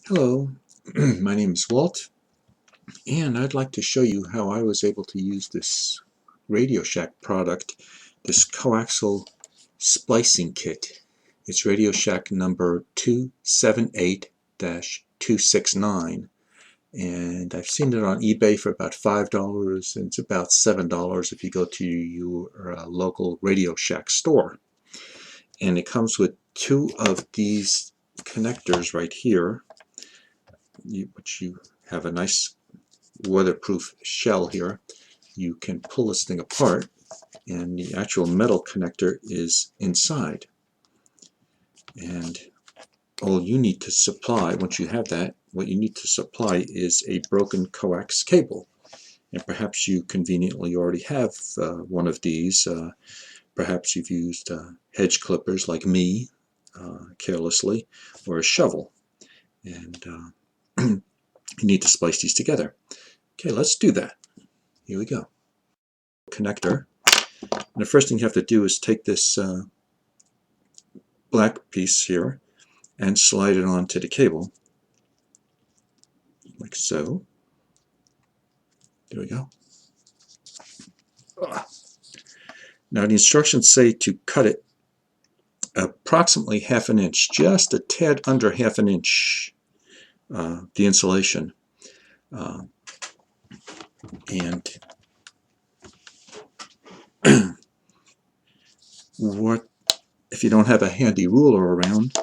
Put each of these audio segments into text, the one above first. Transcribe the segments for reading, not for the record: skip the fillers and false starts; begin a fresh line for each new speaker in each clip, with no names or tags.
Hello, my name is Walt, and I'd like to show you how I was able to use this Radio Shack product, this Coaxial splicing kit. It's Radio Shack number 278-269, and I've seen it on eBay for about $5, and it's about $7 if you go to your local Radio Shack store. And it comes with two of these connectors right here, which you have a nice weatherproof shell here. You can pull this thing apart and the actual metal connector is inside. And all you need to supply, once you have that, what you need to supply is a broken coax cable. And perhaps you conveniently already have one of these. Perhaps you've used hedge clippers like me, carelessly, or a shovel. And you need to splice these together. Okay, let's do that. Here we go. Connector. And the first thing you have to do is take this black piece here and slide it onto the cable, like so. There we go. Now the instructions say to cut it approximately ½ an inch, just a tad under ½ an inch, the insulation. And what if you don't have a handy ruler around,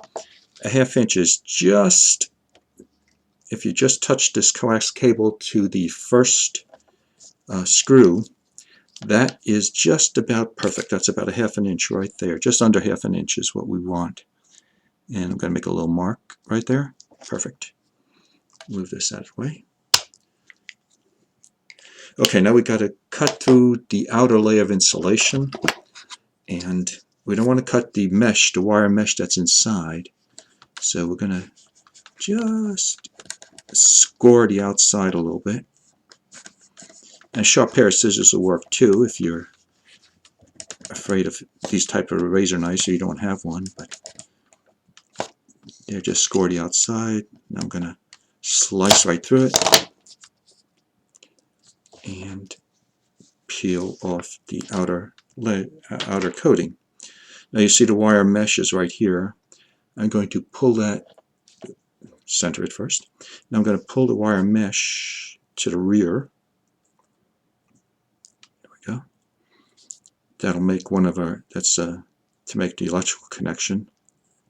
a ½ inch is just, if you just touch this coax cable to the first screw, that is just about perfect. That's about a ½ an inch right there. Just under ½ an inch is what we want. And I'm going to make a little mark right there. Perfect. Move this out of the way. Okay, now we got to cut through the outer layer of insulation, and we don't want to cut the mesh, the wire mesh that's inside. So we're going to just score the outside a little bit. And a sharp pair of scissors will work too if you're afraid of these type of razor knives, so you don't have one. But there, just score the outside. Now I'm going to slice right through it and peel off the outer coating. Now you see the wire mesh is right here. I'm going to pull that, center it first. Now I'm going to pull the wire mesh to the rear. There we go. That'll make one of our, that's to make the electrical connection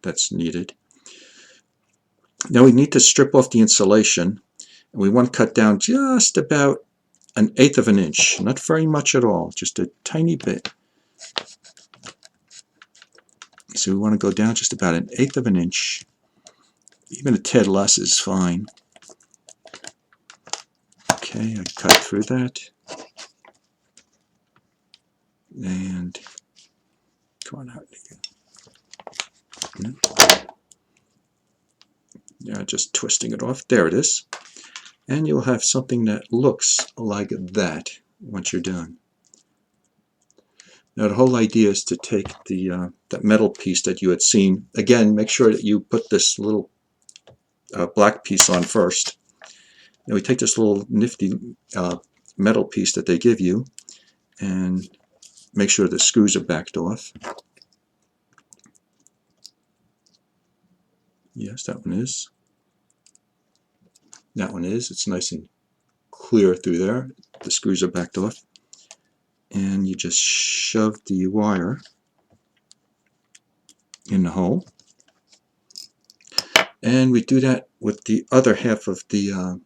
that's needed. Now we need to strip off the insulation, and we want to cut down just about 1/8 of an inch, not very much at all, just a tiny bit. So we want to go down just about 1/8 of an inch. Even a tad less is fine. Okay, I cut through that. And come on out. Yeah, just twisting it off. There it is. And you'll have something that looks like that once you're done. Now the whole idea is to take the that metal piece that you had seen. Again, make sure that you put this little black piece on first. Now we take this little nifty metal piece that they give you and make sure the screws are backed off. Yes, that one is. That one is. It's nice and clear through there. The screws are backed off. And you just shove the wire in the hole. And we do that with the other half of the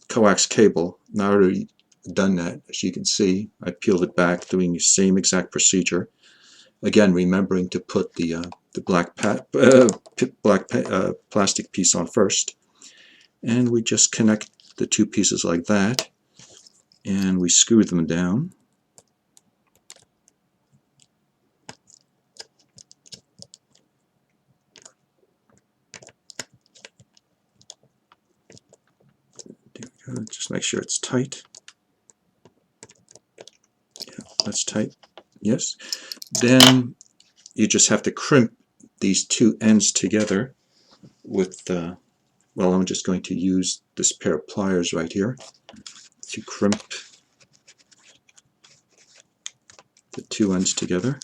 coax cable. Now I already done that, as you can see. I peeled it back, doing the same exact procedure. Again, remembering to put the black plastic piece on first. And we just connect the two pieces like that, and we screw them down. Just make sure it's tight. Yeah, that's tight. Yes. Then you just have to crimp these two ends together with well, I'm just going to use this pair of pliers right here to crimp the two ends together.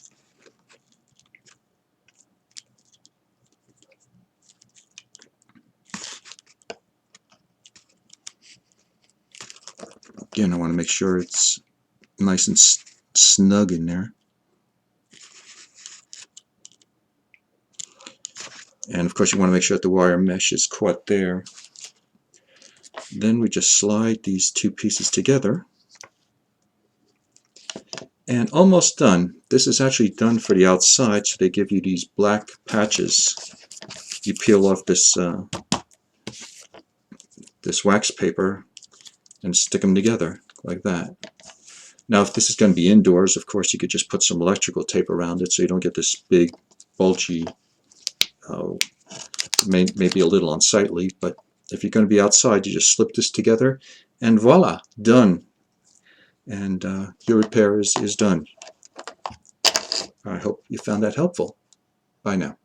Again, I want to make sure it's nice and snug in there. And of course you want to make sure that the wire mesh is caught there. Then we just slide these two pieces together. And almost done. This is actually done for the outside, so they give you these black patches. You peel off this this wax paper and stick them together like that. Now if this is going to be indoors, of course you could just put some electrical tape around it so you don't get this big bulgy, maybe a little unsightly, but if you're going to be outside, you just slip this together and voila, done. And your repair is done. I hope you found that helpful. Bye now.